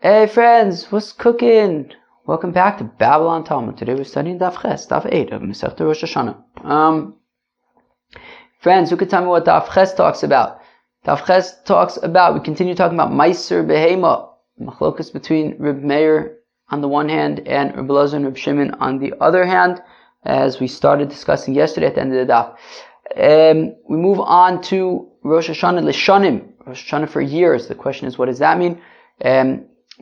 Hey friends, what's cooking? Welcome back to Babylon Talmud. Today we're studying Daf Ches, Daf 8 of Masechta Rosh Hashanah. Friends, who could tell me what Daf Ches talks about? Daf Ches talks about, we continue talking about Meiser Behema, Machlokas between Reb Meir on the one hand and Reb Elazar and Reb Shimon on the other hand, as we started discussing yesterday at the end of the Daf. We move on to Rosh Hashanah Lishanim, Rosh Hashanah for years. The question is, what does that mean?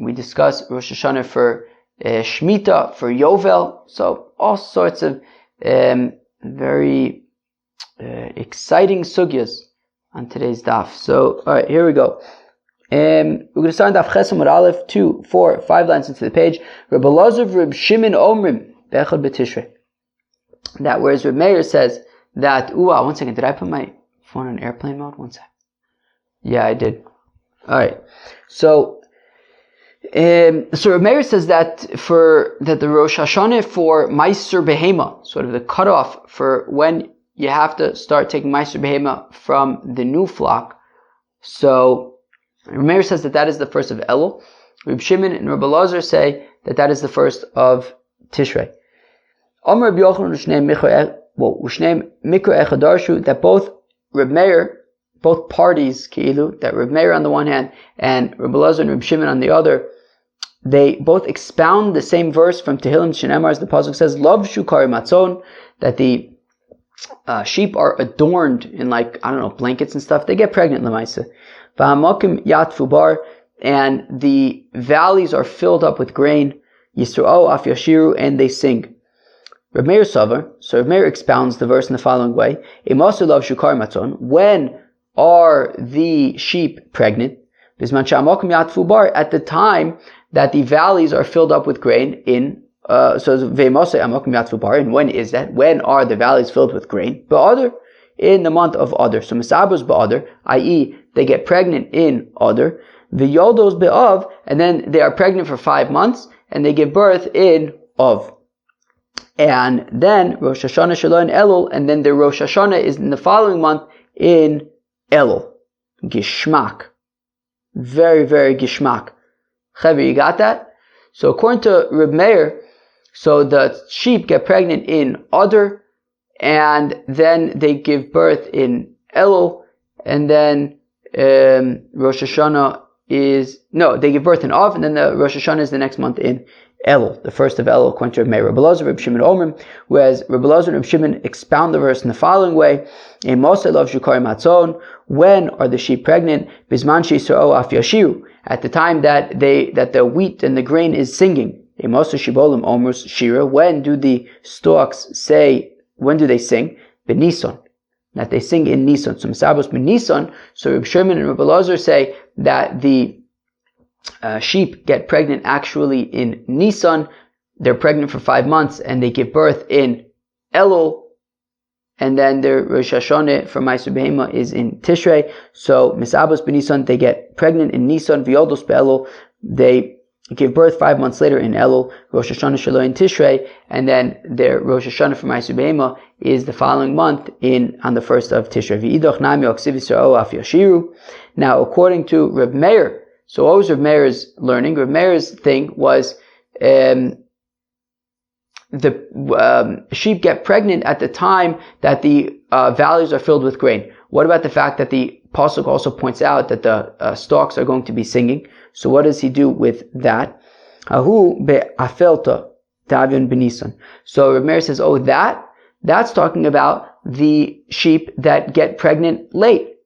We discuss Rosh Hashanah for Shemitah, for Yovel, so all sorts of very exciting sugyas on today's daf. So, alright, here we go. We're going to start on daf Ches Amud Aleph, 2, 4, 5 lines into the page. Reb Elazar, Reb Shimon Omrim, Bechad B'Tishrei. That whereas Reb Meir says that, one second, did I put my phone on airplane mode? One sec. Yeah, I did. Alright, so Reb Meir says that the Rosh Hashanah for Meiser Behema, sort of the cutoff for when you have to start taking Meiser Behema from the new flock. So Reb Meir says that is the first of Elul. Reb Shimon and Reb Elazar say that is the first of Tishrei. Amar Reb Yochanan Ushneim Mikra Echad Darshu, that both Reb Meir, both parties, that Reb Meir on the one hand and Reb Elazar and Reb Shimon on the other, they both expound the same verse from Tehillim Shenemar, as the pasuk says, "Love shukari matzon," that the sheep are adorned in blankets and stuff. They get pregnant, lemaisa. V'hamakim yatfu bar, and the valleys are filled up with grain. Yisro'o af yashiru, and they sing. Reb Meir Savar, so Reb Meir expounds the verse in the following way: Emasu love shukari matzon, when are the sheep pregnant? At the time that the valleys are filled up with grain and when is that? When are the valleys filled with grain? Ba'adar, in the month of Adar. So Misabos Ba'adar, i.e. they get pregnant in Adar. V'yoldos Be'av, and then they are pregnant for 5 months and they give birth in Av. And then Rosh Hashanah Shalom in Elul, and then the Rosh Hashanah is in the following month in Elul. Gishmak. Very, very gishmak. Chaver, you got that? So according to Reb Meir, so the sheep get pregnant in Adar, and then they give birth in Elul, and then Rosh Hashanah they give birth in Av, and then the Rosh Hashanah is the next month in Elul, the first of Elul, according to Reb Meir. Reb Elazar, Reb Shimon Omrim, whereas Reb Elazar and Reb Shimon expound the verse in the following way: when are the sheep pregnant? Bisman sheisra'o af yashiru, at the time that the wheat and the grain is singing. When do the stalks say? When do they sing? B'Nisan, that they sing in Nisan. So Misabos b'Nisan. So Reb Shimon and Reb Elazar say that the sheep get pregnant actually in Nisan. They're pregnant for 5 months and they give birth in Elul, and then their Rosh Hashanah for Meiser Behema is in Tishrei. So Misabos b'Nisan, they get pregnant in Nisan. V'yoldos be'Elul, they give birth 5 months later in Elul. Rosh Hashanah Shalom in Tishrei, and then their Rosh Hashanah for Meiser Behema is the following month on the first of Tishrei. V'idoch nami oksiv Yisrael af yashiru. Now, according to Reb Meir, so what was Reb Meir's learning? Reb Meir's thing was the sheep get pregnant at the time that the valleys are filled with grain. What about the fact that the pasuk also points out that the stalks are going to be singing? So what does he do with that? Ahu be'afelta tavion b'nisan. So Reb Meir says, that's talking about the sheep that get pregnant late.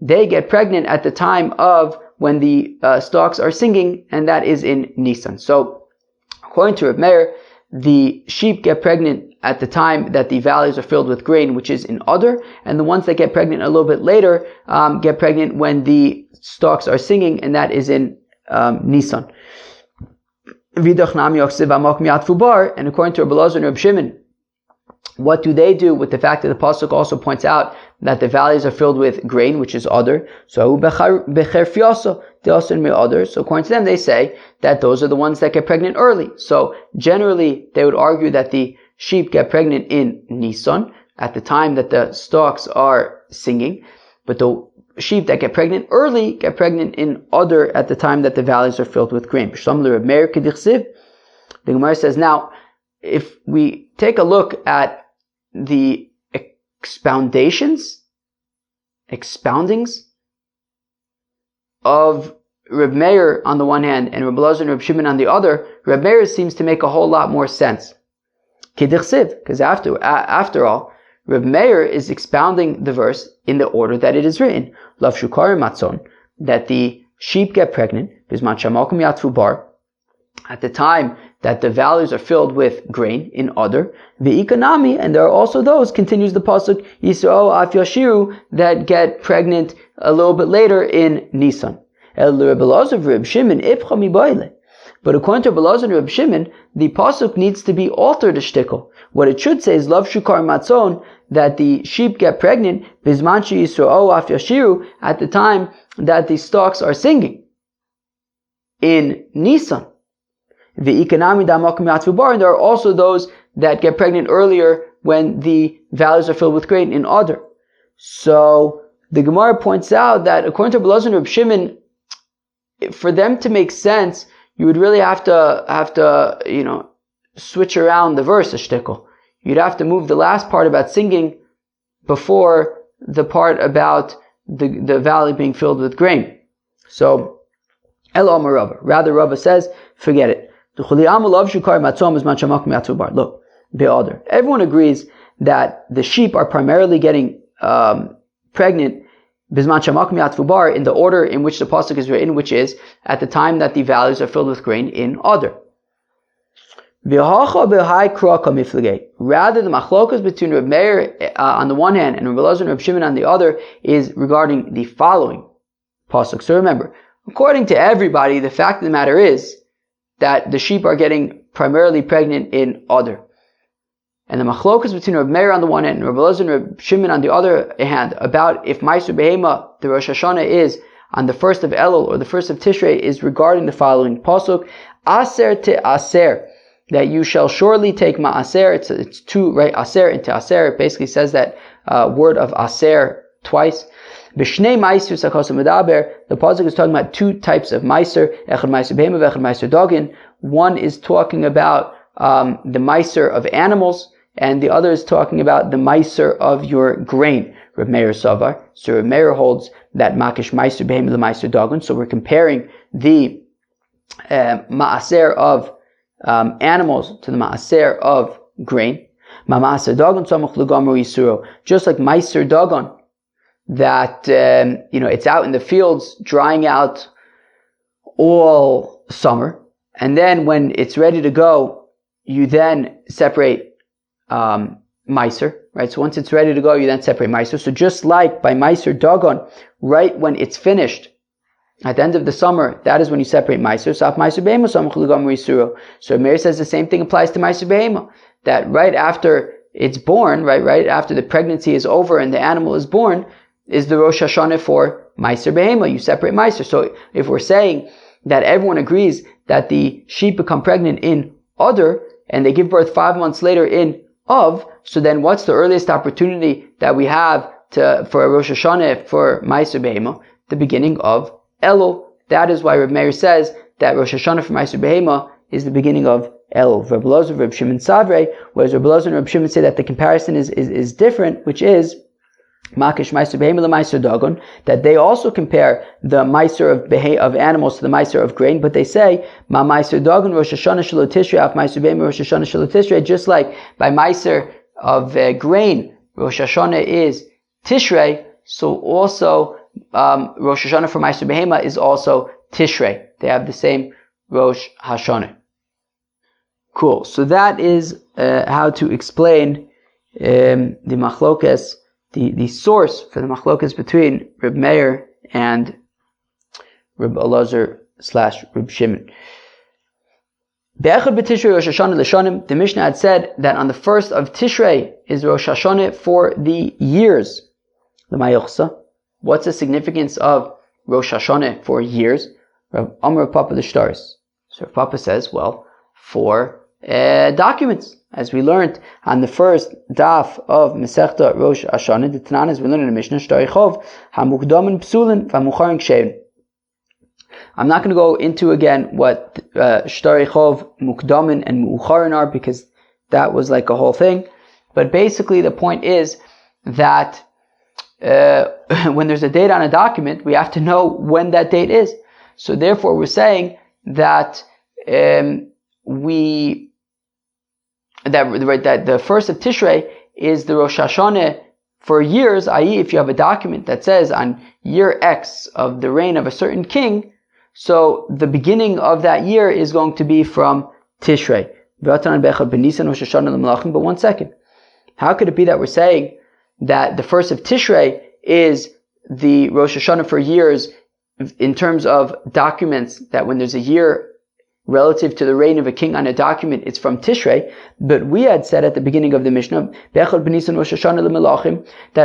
They get pregnant at the time of when the stalks are singing, and that is in Nisan. So according to Reb Meir, the sheep get pregnant at the time that the valleys are filled with grain, which is in Adar, and the ones that get pregnant a little bit later get pregnant when the stalks are singing, and that is in Nisan. And according to Reb Elazar and Reb Shimon, what do they do with the fact that the pasuk also points out that the valleys are filled with grain, which is Adar? So according to them, they say that those are the ones that get pregnant early. So generally, they would argue that the sheep get pregnant in Nisan, at the time that the stalks are singing. But the sheep that get pregnant early get pregnant in Adar at the time that the valleys are filled with grain. The Gemara says, now, if we take a look at the expoundings of Reb Meir on the one hand and Reb Elazar and Reb Shimon on the other, Reb Meir seems to make a whole lot more sense. Because after all, Reb Meir is expounding the verse in the order that it is written. Lav shukar matzon, that the sheep get pregnant, bisman shamakum yatfu bar, at the time that the valleys are filled with grain in Adar, v'ikanami, and there are also those, continues the pasuk, Yisrael af yashiru, that get pregnant a little bit later in Nisan. But according to Reb Elazar and Reb Shimon, the pasuk needs to be altered a shtickle. What it should say is Lav shukar matzon, that the sheep get pregnant bisman Yisrael af yashiru, at the time that the stalks are singing in Nisan. And there are also those that get pregnant earlier when the valleys are filled with grain in Adar. So the Gemara points out that according to Elazar and Reb Shimon, for them to make sense, you would really have to switch around the verse a shtickle. You'd have to move the last part about singing before the part about the valley being filled with grain. So, rather Rava says, forget it. Look, everyone agrees that the sheep are primarily getting pregnant bisman shamakum yatfu bar, in the order in which the pasuk is written, which is at the time that the valleys are filled with grain in Adar. Rather, the machlokas between Reb Meir on the one hand and Reb Elazar and Reb Shimon on the other is regarding the following pasuk. So remember, according to everybody, the fact of the matter is that the sheep are getting primarily pregnant in Adar. And the machlokas between Reb Meir on the one hand and Reb Elazar and Reb Shimon on the other hand about if Ma'aser Behema, the Rosh Hashanah, is on the first of Elul or the first of Tishrei, is regarding the following pasuk: Aser te Aser, that you shall surely take Ma'aser. It's two, right? Aser into Aser. It basically says that word of Aser twice. B'shnei Ma'aser sakos medaber. The pasuk is talking about two types of Ma'aser: Echad Ma'aser Behema, Echad Ma'aser Dagin. One is talking about the Ma'aser of animals, and the other is talking about the Ma'aser of your grain. Reb Meir Savar. So Reb Meir holds that Makish Ma'aser Behema the Ma'aser Dagon. So we're comparing the Ma'aser of animals to the Ma'aser of grain. Ma'aser Dagon Samuch Lugamru Yisuro. Just like Ma'aser Dagon, that it's out in the fields drying out all summer, and then when it's ready to go, you then separate Ma'aser, right? So once it's ready to go, you then separate Ma'aser. So just like by Ma'aser Dagon, right when it's finished, at the end of the summer, that is when you separate Ma'aser. So Meir says the same thing applies to Ma'aser Behema, that right after it's born, right after the pregnancy is over and the animal is born, is the Rosh Hashanah for Ma'aser Behema. You separate Ma'aser. So if we're saying that everyone agrees that the sheep become pregnant in Adar and they give birth 5 months later in Av, so then what's the earliest opportunity that we have for a Rosh Hashanah for Ma'aser Behema? The beginning of Elul. That is why Reb Meir says that Rosh Hashanah for Ma'aser Behema is the beginning of Elul. Reb Elazar, Reb Shimon Savre, whereas Reb Elazar and Reb Shimon say that the comparison is different, which is Makish Ma'aser Behema the Ma'aser Dagon, that they also compare the Ma'aser of animals to the Ma'aser of grain, but they say Ma Ma'aser Dagon Rosh Hashanah Shelo Tishrei Af Ma'aser Behema Rosh Hashanah Shelo Tishrei, just like by Ma'aser of grain Rosh Hashanah is Tishrei, so also Rosh Hashanah for Ma'aser Behema is also Tishrei. They have the same Rosh Hashanah. Cool. So that is how to explain the machlokas, the source for the machlokas between Reb Meir and Reb Elazar / Reb Shimon. The Mishnah had said that on the first of Tishrei is Rosh Hashanah for the years. What's the significance of Rosh Hashanah for years? Rav Amar Papa the Shtaris. So Papa says, well, for documents. As we learned on the first daf of Masechta Rosh Hashanah, the Tananas, we learned in the Mishnah, Shtari Chov, HaMukdamin Psulin, VaMucharin Kshein. I'm not going to go into again what Shtari Chov, Mukdamin, and Mu'ucharin are, because that was like a whole thing. But basically the point is that when there's a date on a document, we have to know when that date is. So therefore we're saying that that the first of Tishrei is the Rosh Hashanah for years, i.e. if you have a document that says on year X of the reign of a certain king, so the beginning of that year is going to be from Tishrei. But one second. How could it be that we're saying that the first of Tishrei is the Rosh Hashanah for years in terms of documents, that when there's a year relative to the reign of a king on a document, it's from Tishrei? But we had said at the beginning of the Mishnah, that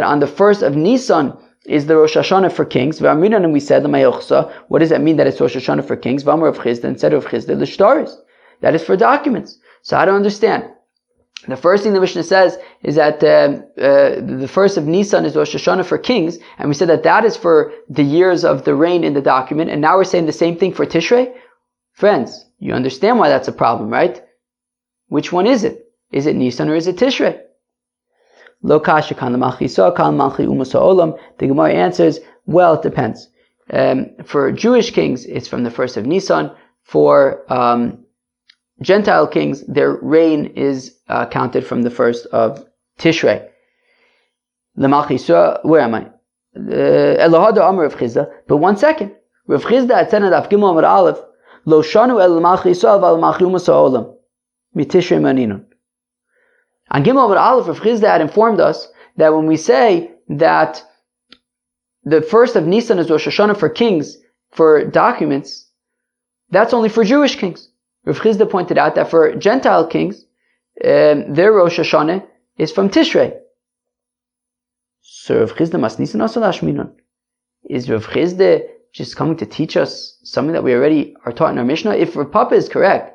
on the first of Nisan is the Rosh Hashanah for kings. And we said, what does that mean that it's Rosh Hashanah for kings? Instead of Chisda, l'shtaris. That is for documents. So I don't understand. The first thing the Mishnah says is that the first of Nisan is Rosh Hashanah for kings, and we said that is for the years of the reign in the document, and now we're saying the same thing for Tishrei? Friends, you understand why that's a problem, right? Which one is it? Is it Nisan or is it Tishrei? Lo kasha kan l'malchisa, kan l'malchi umas ha'olam. The Gemara answers, well, it depends. For Jewish kings, it's from the first of Nisan. For Gentile kings, their reign is counted from the first of Tishrei. Where am I? Elohada Amar Rav Chizda. But one second. Rav Chizda at Senad Af Gimel Amar Aleph, Lo shanu el malchi Yisrael val malchi umas ha'olam mitishrei maninun. On Gimel Amar Aleph, Rav Chizda had informed us that when we say that the first of Nisan is Rosh Hashanah for kings, for documents, that's only for Jewish kings. Rav Chizda pointed out that for Gentile kings, their Rosh Hashanah is from Tishrei. So Rav Chizda mas nisan asal ashminon. Is Rav Chizda just coming to teach us something that we already are taught in our Mishnah? If Rav Papa is correct,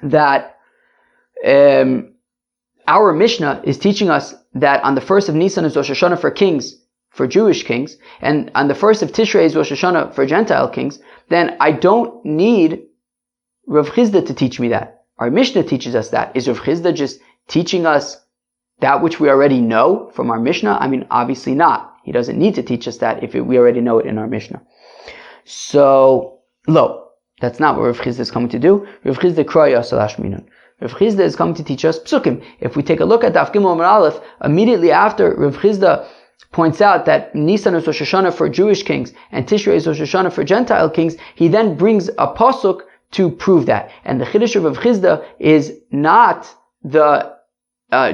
that our Mishnah is teaching us that on the first of Nisan is Rosh Hashanah for kings, for Jewish kings, and on the first of Tishrei is Rosh Hashanah for Gentile kings, then I don't need Rav Chizda to teach me that. Our Mishnah teaches us that. Is Rav Chizda just teaching us that which we already know from our Mishnah? I mean, obviously not. He doesn't need to teach us that if we already know it in our Mishnah. So, that's not what Rav Chizda is coming to do. Rav Chizda kroya salash minun. Rav Chizda is coming to teach us psukim. If we take a look at Daf Gimel Amar Aleph, immediately after Rav Chizda points out that Nisan is Rosh Hashanah for Jewish kings and Tishrei is Rosh Hashanah for Gentile kings, he then brings a pasuk to prove that. And the Chiddush of Rav Chizda is not the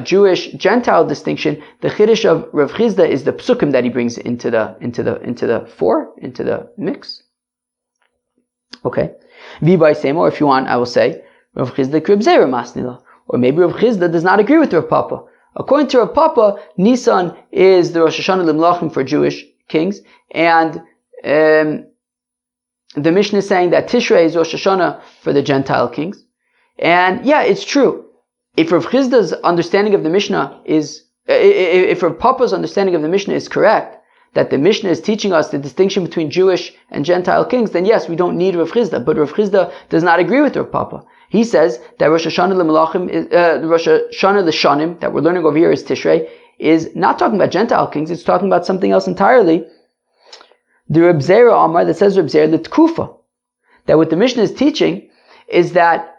Jewish-Gentile distinction. The Chiddush of Rav Chizda is the psukim that he brings into the mix. Okay. V'bay same, or if you want, I will say Rav Chizda Reb Zera masnila, or maybe Rav Chizda does not agree with Rav Papa. According to Rav Papa, Nisan is the Rosh Hashanah Limlachim for Jewish kings, and the Mishnah is saying that Tishrei is Rosh Hashanah for the Gentile kings. And yeah, it's true. If Rav Chizda's understanding of the Mishnah is, if Rav Papa's understanding of the Mishnah is correct, that the Mishnah is teaching us the distinction between Jewish and Gentile kings, then yes, we don't need Rav Chizda. But Rav Chizda does not agree with Rav Papa. He says that Rosh Hashanah L'Melachim, Rosh Hashanah L'Shanim, that we're learning over here is Tishrei, is not talking about Gentile kings, it's talking about something else entirely. The Reb Zera Amar that says Reb Zera L'Tkufa, that what the Mishnah is teaching is that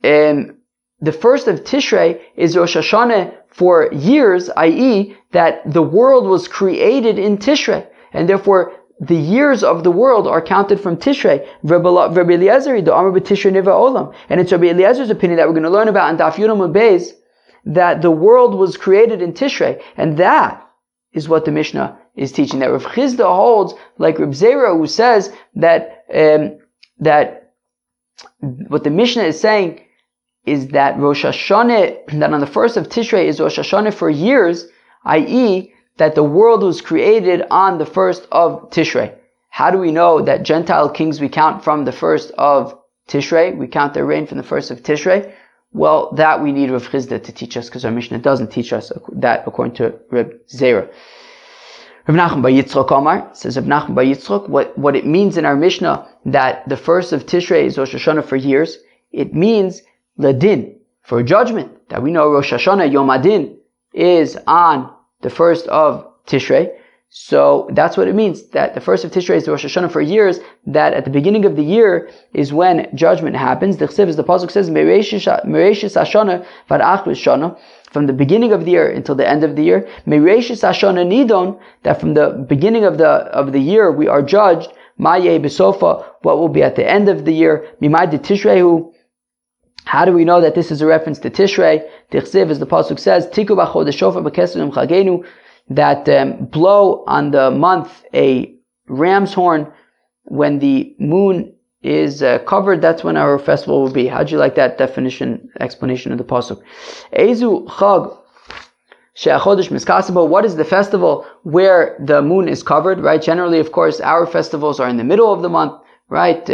the first of Tishrei is Rosh Hashanah for years, i.e. that the world was created in Tishrei, and therefore the years of the world are counted from Tishrei. Rabbi Eliezer, the Amar b'Tishrei Niva Olam, and it's Rabbi Eliezer's opinion that we're going to learn about in Daf Yudam Beis, that the world was created in Tishrei, and that is what the Mishnah is teaching. That Rav Chizda holds like Reb Zera, who says that that what the Mishnah is saying is that Rosh Hashanah, that on the first of Tishrei is Rosh Hashanah for years, i.e. that the world was created on the first of Tishrei. How do we know that Gentile kings we count from the first of Tishrei? We count their reign from the first of Tishrei. Well, that we need Rav Chizda to teach us, because our Mishnah doesn't teach us that according to Reb Zera. Rav Nachman bar Yitzchok Omar, says Rav Nachman bar Yitzchok, what it means in our Mishnah that the first of Tishrei is Rosh Hashanah for years, it means Ladin, for judgment. That we know Rosh Hashanah, Yom Adin, is on the first of Tishrei. So that's what it means, that the first of Tishrei is the Rosh Hashanah for years, that at the beginning of the year is when judgment happens. The Chsiv, as the Pasuk says, Mereishis Hashanah Varach Shana, from the beginning of the year until the end of the year. Mereishis Hashanah Nidon, that from the beginning of the year we are judged. Maye Besofa, what will be at the end of the year. Mimai de Tishrehu. How do we know that this is a reference to Tishrei? The Chsiv, as the Pasuk says, Tiku b'chod shofar b'keserim chagenu, that blow on the month a ram's horn when the moon is covered. That's when our festival will be. How'd you like that explanation of the pasuk? Ezu chag she'achodesh miskasabo. What is the festival where the moon is covered? Right. Generally, of course, our festivals are in the middle of the month. Right.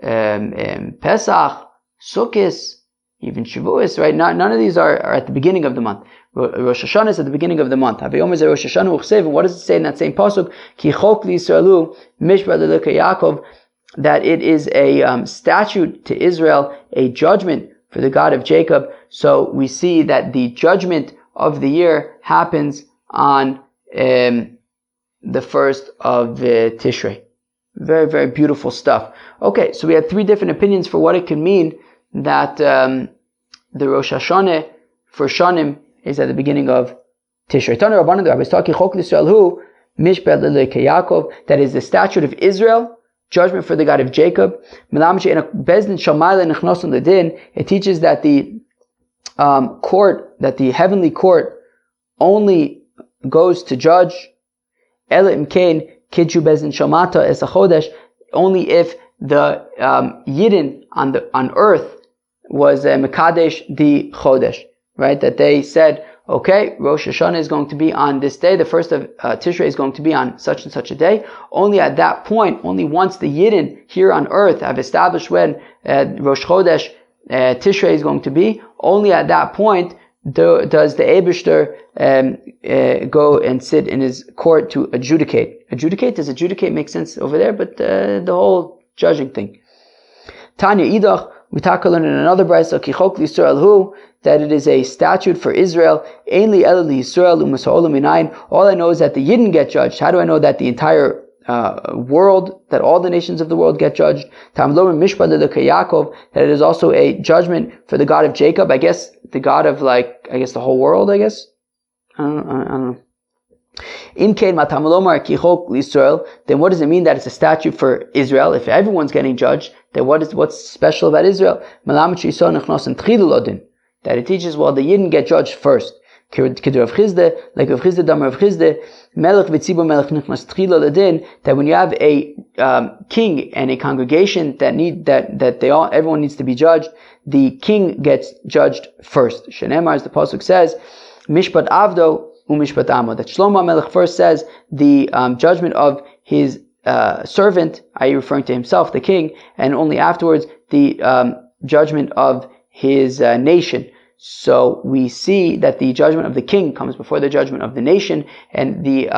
Pesach, Sukkot, even Shavuos. Right. None of these are at the beginning of the month. Rosh Hashanah is at the beginning of the month. What does it say in that same pasuk? Ki chok liYisraelu mishpat l'elokei Yaakov, that it is a statute to Israel, a judgment for the God of Jacob. So we see that the judgment of the year happens on the first of Tishrei. Very, very beautiful stuff. Okay, so we had three different opinions for what it can mean that the Rosh Hashanah for Shanim is at the beginning of Tishrei. That is the statute of Israel, judgment for the God of Jacob. It teaches that the court, that the heavenly court only goes to judge only if the Yidden on earth was Mekadesh the Chodesh. Right, that they said, okay, Rosh Hashanah is going to be on this day, the first of Tishrei is going to be on such and such a day. Only at that point, only once the Yidden here on earth have established when Rosh Chodesh Tishrei is going to be, only at that point does the Eibishter go and sit in his court to adjudicate. Does adjudicate make sense over there? But the whole judging thing. Tanya Idach, we talk in another brayso, Kichok Yisrael Hu, that it is a statute for Israel. Ainli El Yisrael U'Masa'olam Minayin. All I know is that the Yidden get judged. How do I know that the entire world, that all the nations of the world get judged? Tamlom Mishpat L'Elokei Yaakov, that it is also a judgment for the God of Jacob. I guess the God of the whole world. I guess. I don't know. In Kain Matamlomar Kichok L'Yisrael, then what does it mean that it's a statute for Israel? If everyone's getting judged, then what's special about Israel? That it teaches, well, the Yidden get judged first. Like Rav Chizda, Dam Rav Chizda, Melech v'tzibur melech nichnas tchila ladin, that when you have a king and a congregation everyone needs to be judged, the king gets judged first. Shenemar, as the pasuk says, Mishpat Avdo u'Mishpat Amo, that Shlomo Melech first says the judgment of his servant, i.e. referring to himself, the king, and only afterwards the judgment of his nation. So we see that the judgment of the king comes before the judgment of the nation, and the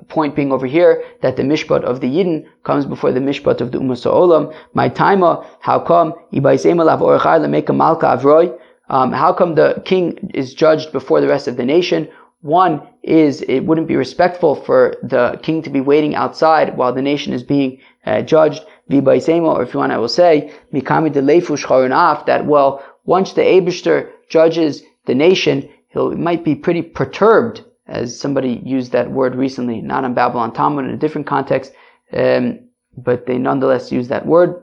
point being over here that the mishpat of the Yidden comes before the mishpat of the Ummah Sa'olam. My taima, how come? How come the king is judged before the rest of the nation? One is, it wouldn't be respectful for the king to be waiting outside while the nation is being judged. Or if you want, I will say, that, well, once the Eibishter judges the nation, he might be pretty perturbed, as somebody used that word recently, not on Babylon Talmud, in a different context, but they nonetheless use that word.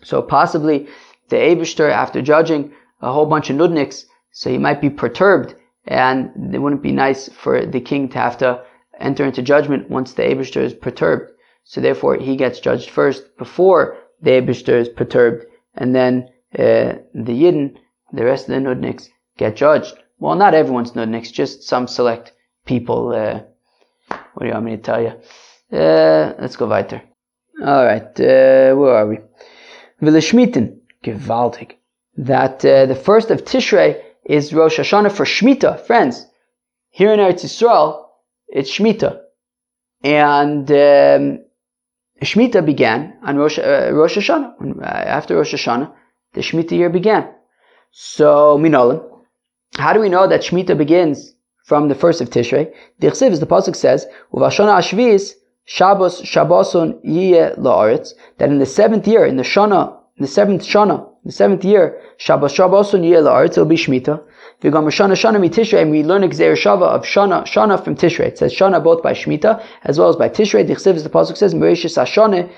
So possibly the Eibishter, after judging a whole bunch of nudniks, so he might be perturbed, and it wouldn't be nice for the king to have to enter into judgment once the Eibishter is perturbed. So therefore he gets judged first before the Eibishter is perturbed, and then the Yidden, the rest of the nudniks, get judged. Well, not everyone's nudniks, just some select people. What do you want me to tell you? Let's go weiter. Alright, where are we? V'leshmiten. Gewaltig. That the first of Tishrei is Rosh Hashanah for Shemitah. Friends, here in Eretz Yisrael, it's Shemitah. And Shemitah began on Rosh Hashanah. After Rosh Hashanah, the Shemitah year began. So, Minolim, how do we know that Shemitah begins from the first of Tishrei? The Chsiv, as the Pasuk says, Uvashana Ashvis, Shabbos, Shabboson, Yiyeh La'aretz, that in the seventh year, in the seventh year, Shabbos, Shabboson, Yiyeh La'aretz, it will be Shemitah. V'gam Shana Shana mi Tishrei, and we learn a Gzeir Shava of Shana from Tishrei. It says Shana both by Shemitah as well as by Tishrei. The Chsiv, as the Pasuk says, Mereshis Hashanah,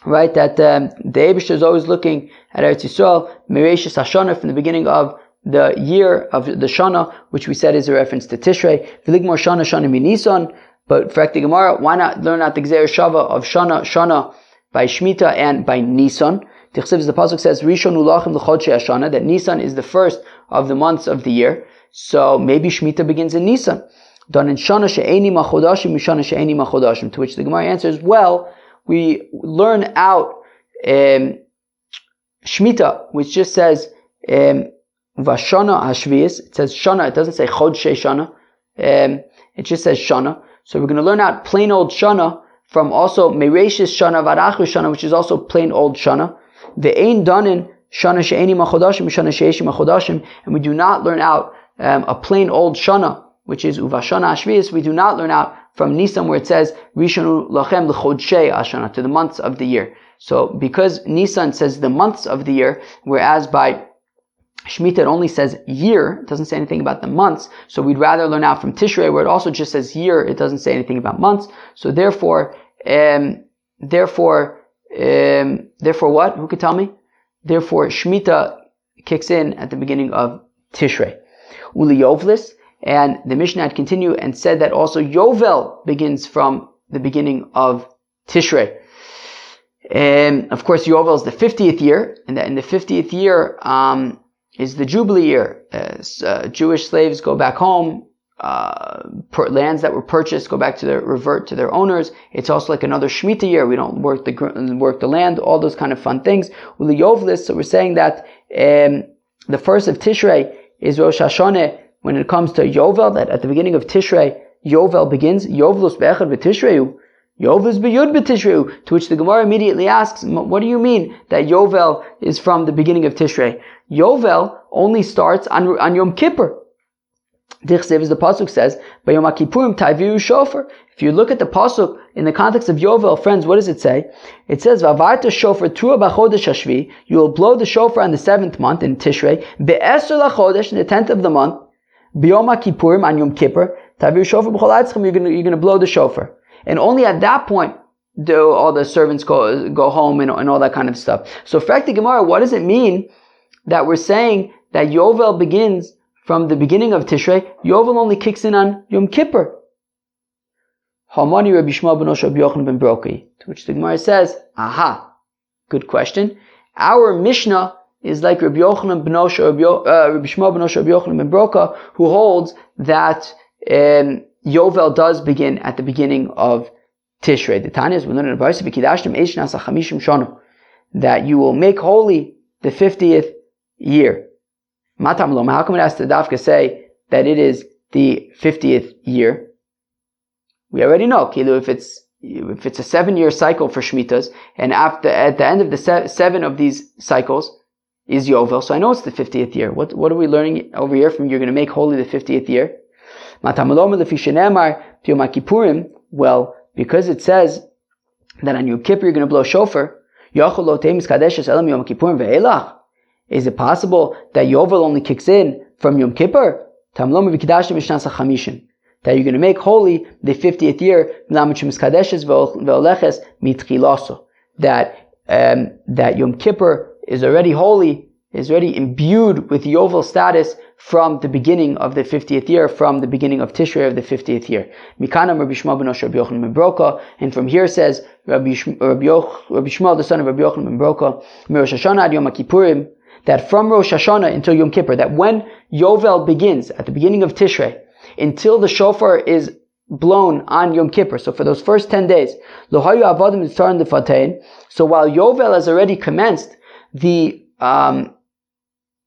right, that the Eibishter is always looking at Eretz Yisrael, Mereshis Hashanah, from the beginning of the year of the Shana, which we said is a reference to Tishrei. V'ligmor Shana Shana mi Nisan, but for the Gemara, why not learn out the Gzeir Shava of Shana by Shemitah and by Nisan? The Chsiv, the Pasuk says, Rishon ulachim l'chodshei Hashanah, that Nisan is the first of the months of the year. So maybe Shemitah begins in Nisan. Done in Shana she'eni machodashim, Mishana she'eni machodashim. To which the Gemara answers, well, we learn out Shemitah, which just says Vashana Hashvius. It says Shana. It doesn't say Chodshei Shana. It just says Shana. So we're going to learn out plain old Shana from also Mereshis Shana Varachus Shana, which is also plain old Shana. Ve'ein danin Shana she'eni machodashim, Shana she'eshi machodashim, and we do not learn out a plain old Shana, which is Uvashana Hashvius. We do not learn out from Nisan, where it says Rishonu lachem l'chodshei Hashanah, to the months of the year. So because Nisan says the months of the year, whereas by Shemitah it only says year, it doesn't say anything about the months, so we'd rather learn out from Tishrei, where it also just says year, it doesn't say anything about months. So therefore what? Who could tell me? Therefore Shemitah kicks in at the beginning of Tishrei. Uli Yovlis, and the Mishnah had continued and said that also Yovel begins from the beginning of Tishrei. And of course Yovel is the 50th year, and that in the 50th year is the Jubilee year. Jewish slaves go back home, lands that were purchased go back to revert to their owners. It's also like another Shemitah year. We don't work the land, all those kind of fun things. Uli Yovlis, so we're saying that the first of Tishrei is Rosh Hashanah. When it comes to Yovel, that at the beginning of Tishrei, Yovel begins. Yovelus be'echad b'Tishrei, Yovelus be'yud b'Tishrei. To which the Gemara immediately asks, what do you mean that Yovel is from the beginning of Tishrei? Yovel only starts on Yom Kippur. Dichsev, as the pasuk says, by Yom Kippurim taviu shofar. If you look at the pasuk in the context of Yovel, friends, what does it say? It says, "Vavarta shofar trua b'chodesh hashvi." You will blow the shofar on the 7th month in Tishrei. Be'eser lachodesh, in the 10th of the month. B'Yom Kippurim, on Yom Kippur, taviu shofar b'chol atzchem. You're going to blow the shofar, and only at that point do all the servants go home and all that kind of stuff. So, for the Gemara, what does it mean that we're saying that Yovel begins from the beginning of Tishrei? Yovel only kicks in on Yom Kippur. Hamani Rabbi Shmuel ben Rosh Rabbi Yochanan ben Brokai. To which the Gemara says, aha, good question. Our Mishnah is like Rabbi Yochanan ben Rosh Rabbi Shmuel ben Rosh Rabbi Yochanan ben Brokai, who holds that Yovel does begin at the beginning of Tishrei. The Tanya is we learn in the Brisa v'kidashtem eish nasa chamishim shana, that you will make holy the 50th year. Matam loma, how come it has to dafka say that it is the 50th year? We already know, if it's a 7-year cycle for Shemitahs, and at the end of the 7 of these cycles is Yovel, so I know it's the 50th year. What are we learning over here from you're going to make holy the 50th year? Matam loma lefi shenemar Yom Kippurim. Well, because it says that on Yom Kippur you're going to blow shofar. Yachol lo tei miskadeshes elam Yom Kippurim ve'elach. Is it possible that Yovel only kicks in from Yom Kippur? That you're going to make holy the 50th year, that Yom Kippur is already holy, is already imbued with Yovel status from the beginning of the 50th year, from the beginning of Tishrei of the 50th year. And from here says Rabbi Shmuel, the son of Rabbi Yochanan ben Broka, Rosh Hashanah ad Yom Kippurim, that from Rosh Hashanah until Yom Kippur, that when Yovel begins at the beginning of Tishrei, until the shofar is blown on Yom Kippur, so for those first 10 days, so while Yovel has already commenced, the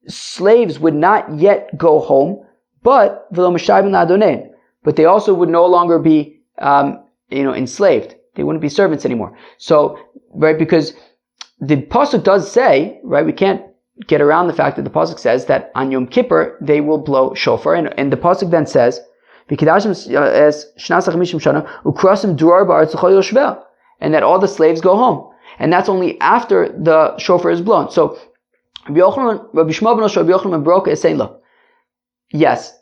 slaves would not yet go home, but they also would no longer be enslaved. They wouldn't be servants anymore. So, right, because the pasuk does say, right, we can't get around the fact that the pasuk says that on Yom Kippur they will blow shofar, and the pasuk then says, and that all the slaves go home, and that's only after the shofar is blown. So Rabbi Shmuel ben Broka is saying, look, yes,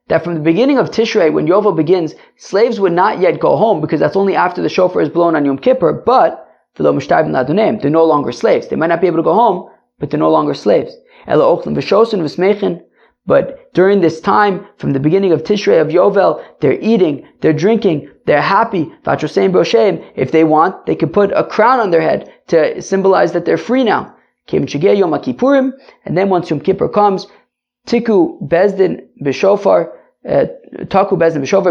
that from the beginning of Tishrei, when Yovel begins, slaves would not yet go home because that's only after the shofar is blown on Yom Kippur, but they're no longer slaves. They might not be able to go home, but they're no longer slaves. But during this time, from the beginning of Tishrei of Yovel, they're eating, they're drinking, they're happy. If they want, they could put a crown on their head to symbolize that they're free now. And then once Yom Kippur comes, Taku Bezdin B'shofar,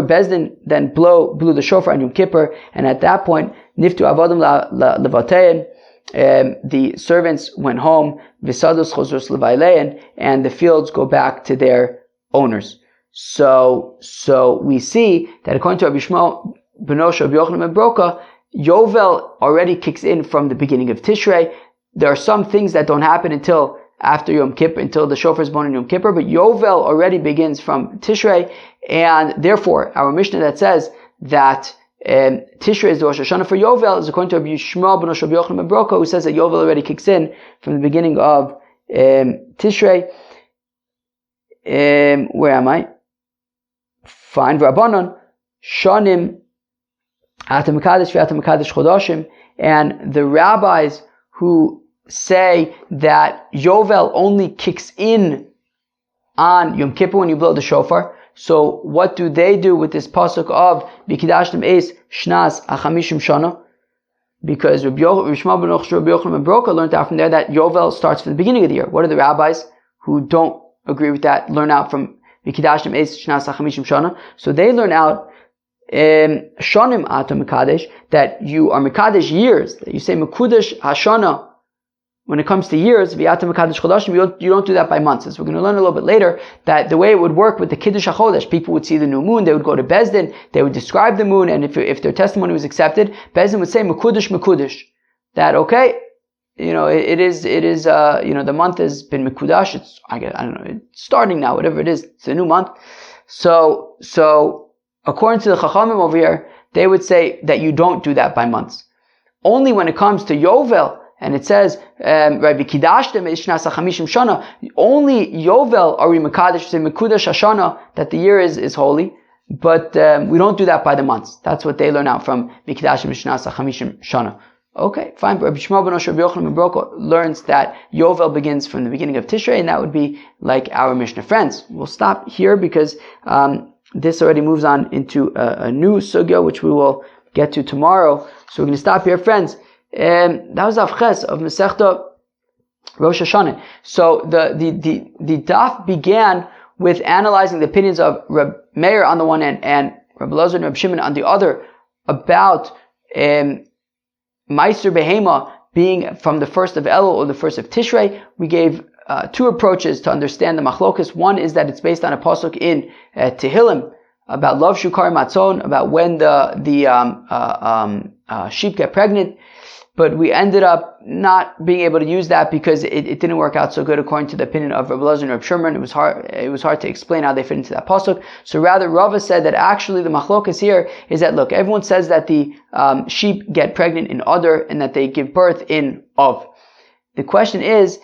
Bezdin then blew the shofar on Yom Kippur, and at that point, Niftu Avodim Levatein, the servants went home, Visados Chosros Levailein, and the fields go back to their owners. So we see that according to Rabbi Shmuel Benosh Rabbi Yochanan ben Broka, Yovel already kicks in from the beginning of Tishrei. There are some things that don't happen until after Yom Kippur, until the shofar is blown in Yom Kippur, but Yovel already begins from Tishrei, and therefore our Mishnah that says that Tishrei is the Rosh Hashanah for Yovel is according to Rabbi Shmuel ben Rabbi Yochanan ben Broka, who says that Yovel already kicks in from the beginning of Tishrei. Where am I? Fine. Rabbanon Shanim Atam Mekadesh V'Atam Mekadesh Chodashim, and the rabbis who say that Yovel only kicks in on Yom Kippur when you blow the shofar. So what do they do with this pasuk of B'kidashtem Eis Shnas Achamishim Shana? Because Rabbi Shmuel ben Yochanan ben Broka learned out from there that Yovel starts from the beginning of the year. What do the rabbis who don't agree with that learn out from B'kidashtem Eis Shnas Achamishim Shana? So they learn out Shanim Atom Mekadesh, that you are Mekadesh years, that you say Mekudesh Hashanah. When it comes to years, you don't do that by months. As we're going to learn a little bit later, that the way it would work with the Kiddush HaChodesh, people would see the new moon, they would go to Bezdin, they would describe the moon, and if their testimony was accepted, Bezdin would say Mekudesh Mekudesh. That, okay, it is, the month has been Mekudash, I don't know, it's starting now, whatever it is, it's a new month. So, according to the Chachamim over here, they would say that you don't do that by months. Only when it comes to Yovel, and it says, only Yovel are we Mekadesh, say Mekudesh Hashanah, that the year is holy, but we don't do that by the months. That's what they learn out from Mikdashim Shnas Achamishim Shana. Okay, fine. But Rabbi Shmuel ben Rabbi Yochanan ben Broka learns that Yovel begins from the beginning of Tishrei, and that would be like our Mishnah. Friends, we'll stop here because this already moves on into a new sugya, which we will get to tomorrow. So we're going to stop here, friends. That was Avches of Masechta Rosh Hashanah. So the daf began with analyzing the opinions of Reb Meir on the one hand and Reb Elazar and Reb Shimon on the other about Meiser Behema being from the first of Elul or the first of Tishrei. We gave two approaches to understand the machlokas. One is that it's based on a pasuk in Tehillim about love shukar matzon, about when the sheep get pregnant. But we ended up not being able to use that because it didn't work out so good according to the opinion of Rabbi Elazar and Rabbi Shimon. It was hard to explain how they fit into that pasuk. So rather, Rava said that actually the machlokas here is that, look, everyone says that the sheep get pregnant in Adar and that they give birth in Av. The question is,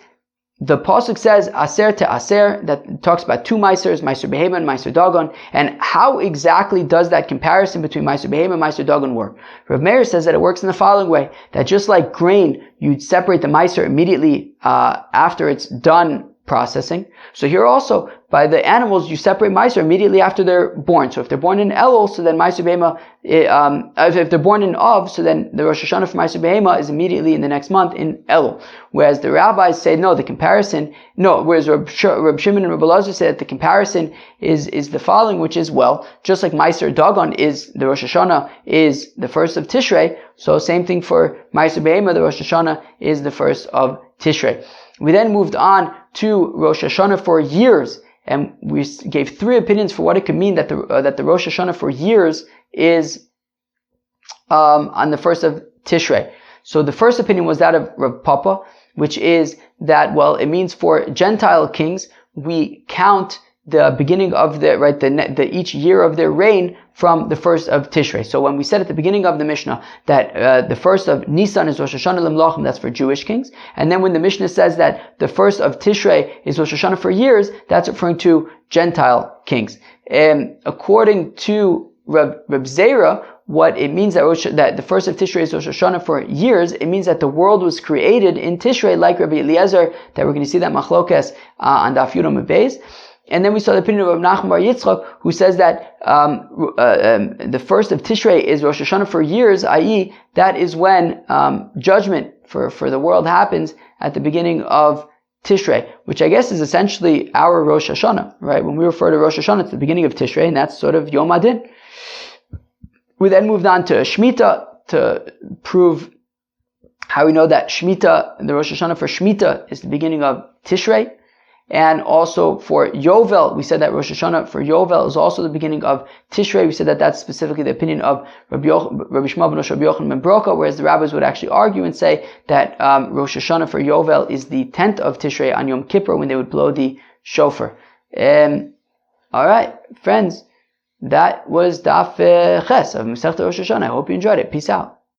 the pasuk says aser to aser, that talks about two meisers, meiser behema and meiser dagon, and how exactly does that comparison between meiser behema and meiser dagon work? Rav Meir says that it works in the following way, that just like grain, you'd separate the meiser immediately after it's done processing. So here also, by the animals, you separate Meiser immediately after they're born. So if they're born in Elul, so then Meiser Behema, if they're born in Av, so then the Rosh Hashanah for Meiser Behema is immediately in the next month in Elul. Whereas the rabbis say, whereas Reb Shimon and Reb Elazar say that the comparison is the following, which is, just like Meiser Dagon is, the Rosh Hashanah is the first of Tishrei, so same thing for Meiser Behema, the Rosh Hashanah is the first of Tishrei. We then moved on to Rosh Hashanah for years, and we gave 3 opinions for what it could mean that the Rosh Hashanah for years is on the first of Tishrei. So the first opinion was that of Rav Papa, which is that, it means for Gentile kings, we count the beginning of each year of their reign from the first of Tishrei. So when we said at the beginning of the Mishnah that the first of Nisan is Rosh Hashanah Lemlachim, that's for Jewish kings, and then when the Mishnah says that the first of Tishrei is Rosh Hashanah for years, that's referring to Gentile kings. According to Reb Zera, what it means that the first of Tishrei is Rosh Hashanah for years, it means that the world was created in Tishrei, like Rabbi Eliezer, that we're going to see that machlokes on Daf Yudam Beis. And then we saw the opinion of Nachman Bar Yitzchak, who says that the first of Tishrei is Rosh Hashanah for years, i.e., that is when judgment for the world happens at the beginning of Tishrei, which I guess is essentially our Rosh Hashanah, right? When we refer to Rosh Hashanah, it's the beginning of Tishrei, and that's sort of Yom Adin. We then moved on to Shemitah to prove how we know that Shemitah, the Rosh Hashanah for Shemitah, is the beginning of Tishrei. And also for Yovel, we said that Rosh Hashanah for Yovel is also the beginning of Tishrei. We said that that's specifically the opinion of Rabbi Shmuel ben Rabbi Yochanan ben Broka, whereas the rabbis would actually argue and say that Rosh Hashanah for Yovel is the 10th of Tishrei on Yom Kippur when they would blow the shofar. Alright, friends, that was Daf Ches of Masechta Rosh Hashanah. I hope you enjoyed it. Peace out.